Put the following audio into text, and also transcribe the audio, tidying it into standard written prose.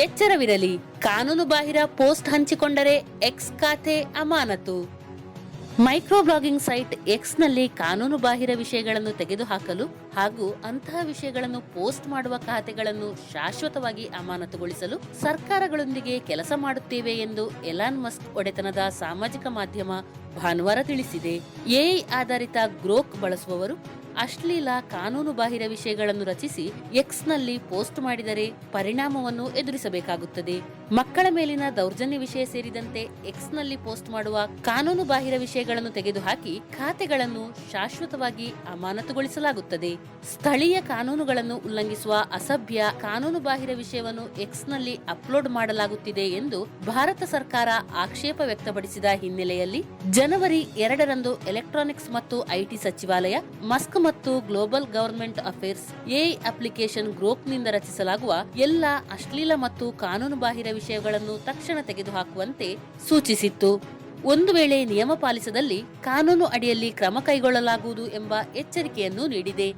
ಎಚ್ಚರವಿರಲಿ, ಕಾನೂನು ಬಾಹಿರ ಪೋಸ್ಟ್ ಹಂಚಿಕೊಂಡರೆ ಎಕ್ಸ್ ಖಾತೆ ಅಮಾನತು. ಮೈಕ್ರೋ ಬ್ಲಾಗಿಂಗ್ ಸೈಟ್ ಎಕ್ಸ್ನಲ್ಲಿ ಕಾನೂನು ಬಾಹಿರ ವಿಷಯಗಳನ್ನು ತೆಗೆದುಹಾಕಲು ಹಾಗೂ ಅಂತಹ ವಿಷಯಗಳನ್ನು ಪೋಸ್ಟ್ ಮಾಡುವ ಖಾತೆಗಳನ್ನು ಶಾಶ್ವತವಾಗಿ ಅಮಾನತುಗೊಳಿಸಲು ಸರ್ಕಾರಗಳೊಂದಿಗೆ ಕೆಲಸ ಮಾಡುತ್ತೇವೆ ಎಂದು ಎಲಾನ್ ಮಸ್ಕ್ ಒಡೆತನದ ಸಾಮಾಜಿಕ ಮಾಧ್ಯಮ ಭಾನುವಾರ ತಿಳಿಸಿದೆ. ಎಐ ಆಧಾರಿತ ಗ್ರೋಕ್ ಬಳಸುವವರು ಅಶ್ಲೀಲ ಕಾನೂನು ಬಾಹಿರ ವಿಷಯಗಳನ್ನು ರಚಿಸಿ ಎಕ್ಸ್ನಲ್ಲಿ ಪೋಸ್ಟ್ ಮಾಡಿದರೆ ಪರಿಣಾಮವನ್ನು ಎದುರಿಸಬೇಕಾಗುತ್ತದೆ. ಮಕ್ಕಳ ಮೇಲಿನ ದೌರ್ಜನ್ಯ ವಿಷಯ ಸೇರಿದಂತೆ ಎಕ್ಸ್ನಲ್ಲಿ ಪೋಸ್ಟ್ ಮಾಡುವ ಕಾನೂನು ಬಾಹಿರ ವಿಷಯಗಳನ್ನು ತೆಗೆದುಹಾಕಿ ಖಾತೆಗಳನ್ನು ಶಾಶ್ವತವಾಗಿ ಅಮಾನತುಗೊಳಿಸಲಾಗುತ್ತದೆ. ಸ್ಥಳೀಯ ಕಾನೂನುಗಳನ್ನು ಉಲ್ಲಂಘಿಸುವ ಅಸಭ್ಯ ಕಾನೂನು ಬಾಹಿರ ವಿಷಯವನ್ನು ಎಕ್ಸ್ನಲ್ಲಿ ಅಪ್ಲೋಡ್ ಮಾಡಲಾಗುತ್ತಿದೆ ಎಂದು ಭಾರತ ಸರ್ಕಾರ ಆಕ್ಷೇಪ ವ್ಯಕ್ತಪಡಿಸಿದ ಹಿನ್ನೆಲೆಯಲ್ಲಿ ಜನವರಿ 2ರಂದು ಎಲೆಕ್ಟ್ರಾನಿಕ್ಸ್ ಮತ್ತು ಐಟಿ ಸಚಿವಾಲಯ ಮಸ್ಕ್ ಮತ್ತು global government affairs AI application ಗ್ರೋಕ್ನಿಂದ ರಚಿಸಲಾಗುವ ಎಲ್ಲ ಅಶ್ಲೀಲ ಮತ್ತು ಕಾನೂನು ಬಾಹಿರ ವಿಷಯಗಳನ್ನು ತಕ್ಷಣ ತೆಗೆದುಹಾಕುವಂತೆ ಸೂಚಿಸಿತ್ತು. ಒಂದು ವೇಳೆ ನಿಯಮ ಪಾಲಿಸದಲ್ಲಿ ಕಾನೂನು ಅಡಿಯಲ್ಲಿ ಕ್ರಮ ಕೈಗೊಳ್ಳಲಾಗುವುದು ಎಂಬ ಎಚ್ಚರಿಕೆಯನ್ನು ನೀಡಿದೆ.